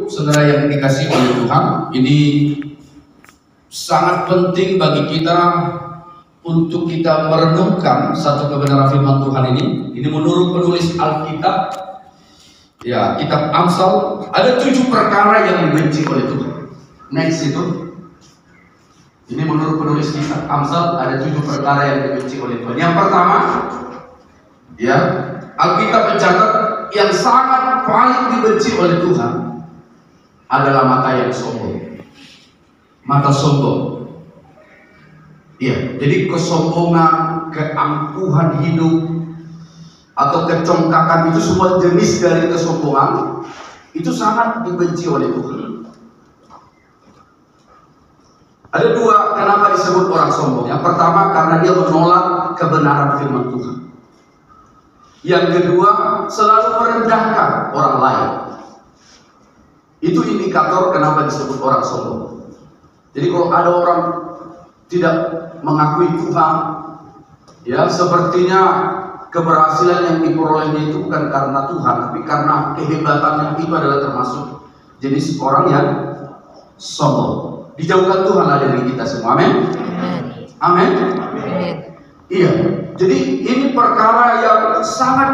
saudara yang dikasihi oleh Tuhan, ini sangat penting bagi kita untuk kita merenungkan satu kebenaran firman Tuhan ini. Ini menurut penulis Alkitab, ya, kitab Amsal, ada 7 perkara yang dibenci oleh Tuhan. Next itu. Ini menurut penulis kitab Amsal, ada 7 perkara yang dibenci oleh Tuhan. Yang pertama, ya, Alkitab mencatat yang sangat paling dibenci oleh Tuhan adalah mata yang sombong. Mata sombong. Iya, jadi kesombongan, keangkuhan hidup, atau kecongkakan, itu semua jenis dari kesombongan, itu sangat dibenci oleh Tuhan. Ada 2 kenapa disebut orang sombong. Yang pertama, karena dia menolak kebenaran firman Tuhan. Yang kedua, selalu merendahkan orang lain. Itu indikator kenapa disebut orang sombong. Jadi kalau ada orang tidak mengakui Tuhan, ya, sepertinya keberhasilan yang diperolehnya itu bukan karena Tuhan, tapi karena kehebatannya. Itu adalah termasuk jenis orang yang sombong. Dijauhkan Tuhan dari kita semua. Amin. Amin. Iya. Jadi ini perkara yang sangat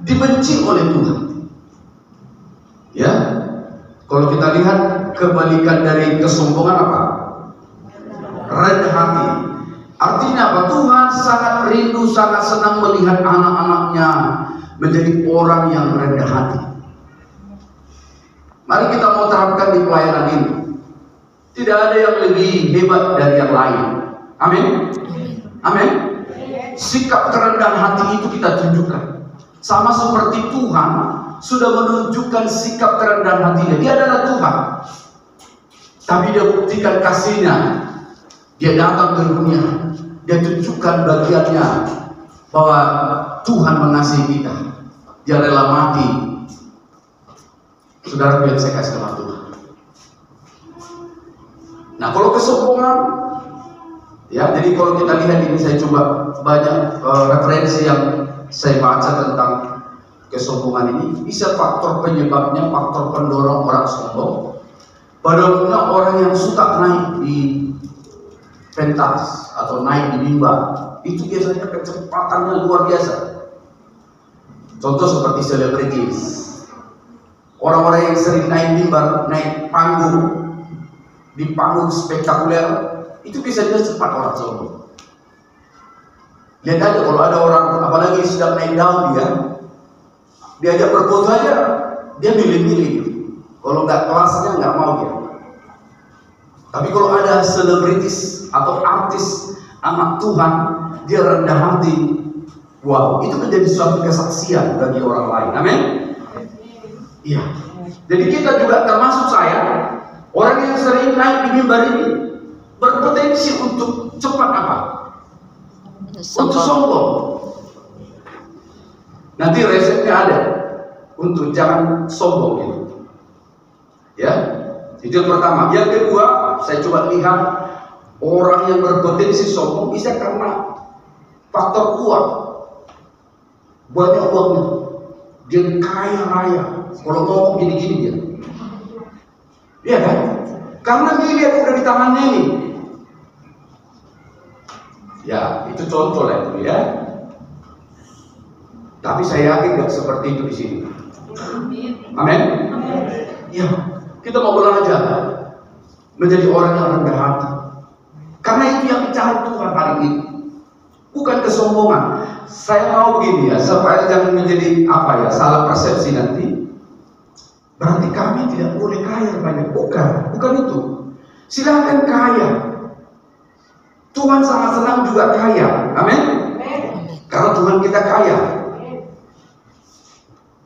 dibenci oleh Tuhan. Ya. Kalau kita lihat kebalikan dari kesombongan apa? Rendah hati. Artinya apa? Tuhan sangat rindu, sangat senang melihat anak-anaknya menjadi orang yang rendah hati. Mari kita mau terapkan di pelayanan ini. Tidak ada yang lebih hebat dari yang lain. Amin. Amin. Sikap kerendahan hati itu kita tunjukkan. Sama seperti Tuhan sudah menunjukkan sikap kerendahan hatinya. Dia adalah Tuhan, tapi dia buktikan kasihnya. Dia datang ke dunia, dia tunjukkan bagiannya bahwa Tuhan mengasihi kita. Dia rela mati. Saudara yang saya kasih sama Tuhan. Nah, kalau kesombongan, ya, jadi kalau kita lihat ini, saya coba banyak referensi yang saya baca tentang kesombongan ini. Bisa faktor penyebabnya, faktor pendorong orang sombong. Pada umumnya orang yang suka naik di pentas atau naik di mimbar, itu biasanya kecepatannya luar biasa. Contoh seperti selebritis, orang-orang yang sering naik mimbar, naik panggung, di panggung spektakuler, itu biasanya cepat orang sombong. Lihat aja kalau ada orang, apalagi sedang naik daun, diajak berfoto aja, dia milih-milih. Kalau nggak kelasnya nggak mau dia. Tapi kalau ada selebritis atau artis anak Tuhan, dia rendah hati. Wow, itu menjadi suatu kesaksian bagi orang lain. Amin. Iya. Jadi kita juga termasuk saya, orang yang sering naik di mimbar ini berpotensi untuk cepat apa? Untuk sombong. Nanti resepnya ada untuk jangan sombong gitu. Ya, itu yang pertama. Yang kedua, saya coba lihat orang yang berpotensi sombong bisa karena faktor uang. Banyak uangnya, dia kaya raya. Kalau ngomong gini-gini dia. Iya kan? Karena dia lihat udah di tangannya ini. Ya, itu contoh lah itu ya. Tapi saya yakin nggak seperti itu di sini. Amin. Ya, kita mau belajar menjadi orang yang rendah hati. Karena itu yang dicari Tuhan hari ini, bukan kesombongan. Saya mau begini ya, supaya jangan menjadi salah persepsi nanti. Berarti kami tidak boleh kaya banyak. Bukan itu. Silakan kaya. Tuhan sangat senang juga kaya. Amin. Karena Tuhan kita kaya.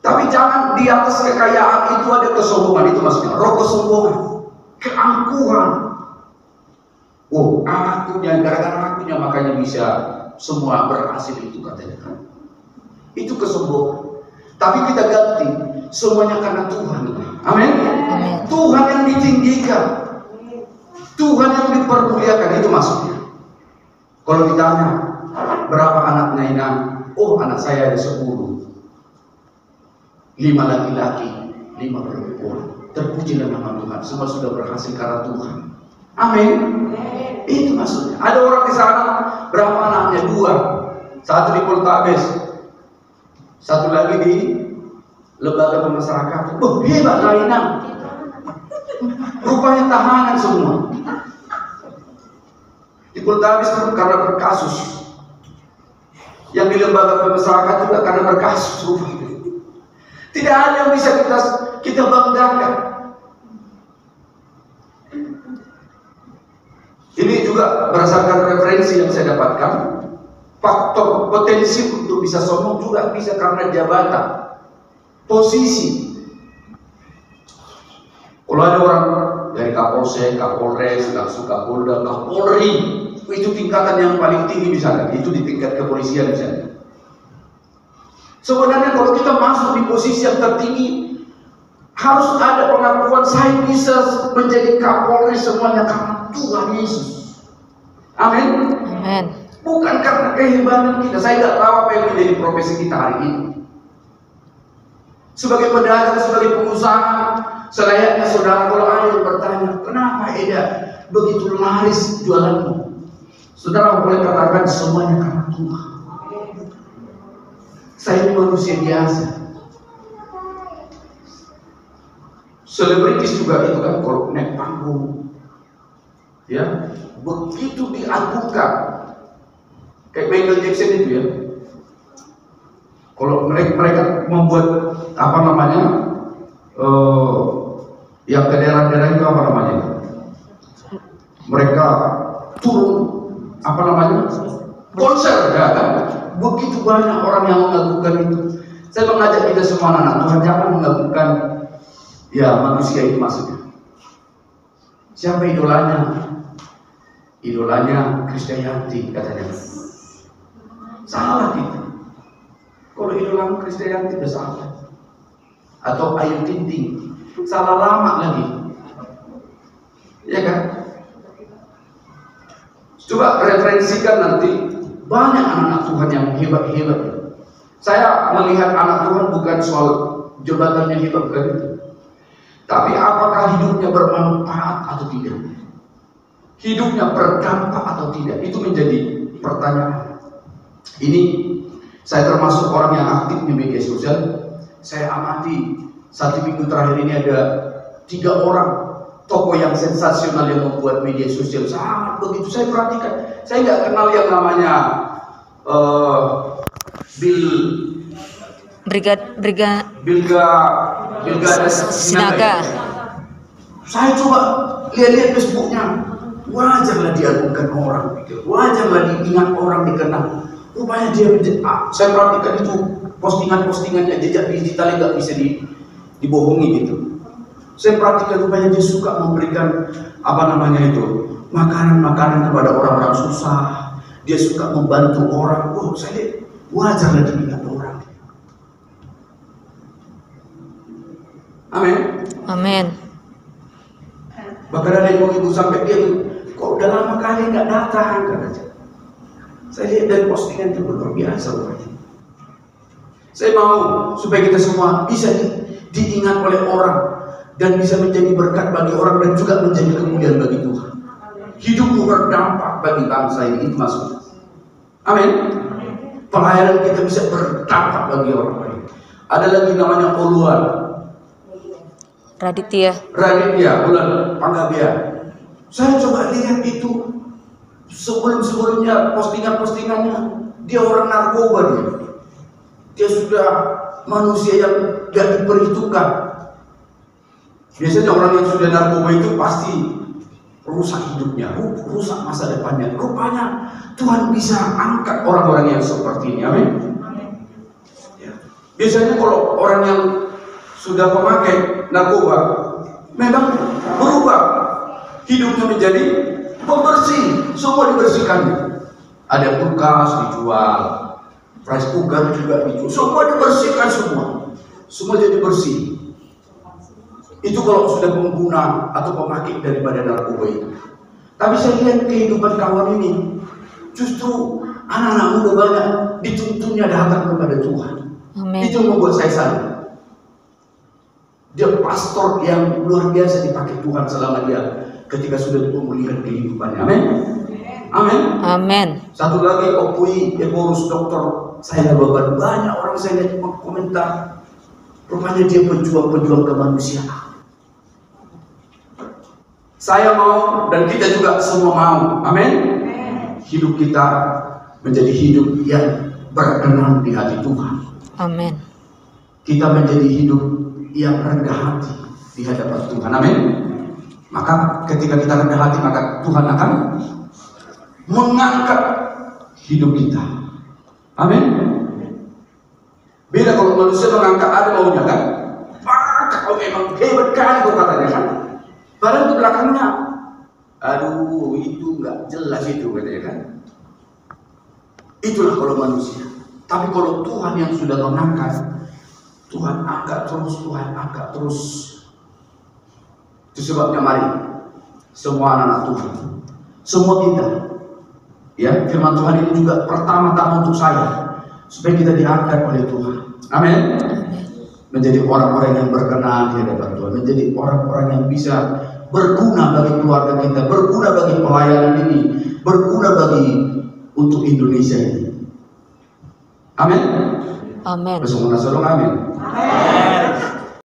Tapi jangan di atas kekayaan itu ada kesombongan. Itu maksudnya roh kesombongan, keangkuhan. Oh, akunya, gara-gara akunya makanya bisa semua berhasil, itu katanya kan. Itu kesombongan. Tapi kita ganti, semuanya karena Tuhan. Amin. Tuhan yang ditinggikan, Tuhan yang dipermuliakan, itu maksudnya. Kalau ditanya berapa anaknya Ina, oh anak saya ada 10, 5 laki-laki, 5 perempuan. terpujilah nama Tuhan. Semua sudah berhasil karena Tuhan. Amin. Itu maksudnya. Ada orang di sana, berapa anaknya? 2. Satu di Poltabes, satu lagi di lembaga pemasyarakatan. Hebat lainnya. Rupanya tahanan semua. Di Poltabes karena berkasus. Yang di lembaga pemasyarakatan juga karena berkasus. Tidak ada yang bisa kita banggakan. Ini juga berdasarkan referensi yang saya dapatkan. Faktor potensi untuk bisa sombong juga bisa karena jabatan, posisi. Kalau ada orang dari Kapolsek, Kapolres, Kapolda, Kapolri, itu tingkatan yang paling tinggi misalnya, itu di tingkat kepolisian misalnya. Sebenarnya kalau kita masuk di posisi yang tertinggi, harus ada pengakuan saya bisa menjadi Kapolri semuanya karena Tuhan Yesus. Amin. Amin. Bukan karena kehebatan kita. Saya tidak tahu apa yang menjadi profesi kita hari ini. Sebagai pedagang, sebagai pengusaha, selayaknya saudara kalau ada yang bertanya, kenapa Eda begitu laris jualanmu? Saudara boleh katakan semuanya karena Tuhan. Saya ini manusia biasa. Selebritis juga itu kan kalau naik panggung, ya begitu diagungkan. Kayak Michael Jackson itu ya. Kalau mereka membuat apa namanya, yang ke daerah-daerah itu apa namanya? Mereka turun apa namanya? Konser, ya kan? Begitu banyak orang yang mengagungkan itu. Saya mengajak kita semua anak Tuhan jangan mengagungkan ya manusia itu maksudnya. Siapa idolanya? Idolanya Krisdayanti katanya. Salah kita. Kalau idola Krisdayanti itu salah. Atau Ayu Ting Ting, salah lama lagi. Ya kan? Coba referensikan nanti banyak anak Tuhan yang hebat-hebat. Saya melihat anak Tuhan bukan soal jabatannya hebat, bukan itu. Tapi apakah hidupnya bermanfaat atau tidak? Hidupnya berdampak atau tidak? Itu menjadi pertanyaan. Ini saya termasuk orang yang aktif di media sosial. Saya amati 1 minggu terakhir ini ada 3 orang tokoh yang sensasional yang membuat media sosial sangat begitu saya perhatikan. Saya nggak kenal yang namanya Bilga Sinaga. Saya coba lihat Facebooknya, wajarlah diagungkan orang, wajarlah diingat orang, dikenal. Rupanya dia, saya perhatikan itu postingannya jejak digital nggak bisa dibohongi gitu. Saya perhatikan rupanya dia suka memberikan apa namanya itu makanan kepada orang-orang susah. Dia suka membantu orang. Saya lihat wajarlah diingat orang. Amin. Amin. Bahkan ada yang ibu sampai dia, kok udah lama kali nggak datang katanya. Saya lihat dari postingan itu luar biasa rupanya. Saya mau supaya kita semua bisa diingat oleh orang dan bisa menjadi berkat bagi orang dan juga menjadi kemuliaan bagi Tuhan. Hidupmu berdampak bagi bangsa ini, itu maksudnya. Amin. Pelayanan kita bisa berdampak bagi orang lain. Ada lagi namanya Oluan. Raditya, Bulan Panggabia. Saya coba lihat itu sebelumnya postingannya, dia orang narkoba dia sudah manusia yang gak diperhitungkan. Biasanya orang yang sudah narkoba itu pasti rusak hidupnya, rusak masa depannya. Rupanya Tuhan bisa angkat orang-orang yang seperti ini. Amin. Biasanya kalau orang yang sudah pemakai narkoba memang berubah hidupnya menjadi pembersih, semua dibersihkan. Ada kulkas dijual, rice cooker juga dijual, semua dibersihkan, semua jadi bersih. Itu kalau sudah pengguna atau pemakai daripada narkoba itu. Tapi saya lihat kehidupan kawan ini, justru anak-anak muda banyak dituntunnya datang kepada Tuhan. Amin. Itu membuat saya sadar. Dia pastor yang luar biasa dipakai Tuhan selama dia ketika sudah pemulihan kehidupannya. Amin. Amin. Amin. Satu lagi Opui Eborus dokter saya beban, banyak orang saya lihat komentar, rupanya dia pejuang kemanusiaan. Saya mau dan kita juga semua mau. Amin. Hidup kita menjadi hidup yang berkenan di hati Tuhan. Amin. Kita menjadi hidup yang rendah hati di hadapan Tuhan. Amin. Maka ketika kita rendah hati, maka Tuhan akan mengangkat hidup kita. Amin. Beda kalau manusia mengangkat, ada maunya kan? Kalau memang hebat kan kau katanya kan? Padahal itu belakangnya, aduh itu nggak jelas itu katanya kan? Itulah kalau manusia. Tapi kalau Tuhan yang sudah mengangkat, Tuhan angkat terus, Tuhan angkat terus. Itu sebabnya mari semua anak-anak Tuhan, semua kita, ya firman Tuhan ini juga pertama-tama untuk saya, supaya kita diangkat oleh Tuhan. Amin. Menjadi orang-orang yang berkenan di hadapan Tuhan, menjadi orang-orang yang bisa berguna bagi keluarga kita, berguna bagi pelayanan ini, berguna bagi untuk Indonesia ini. Amin. Amin. Bersama amin. Amin.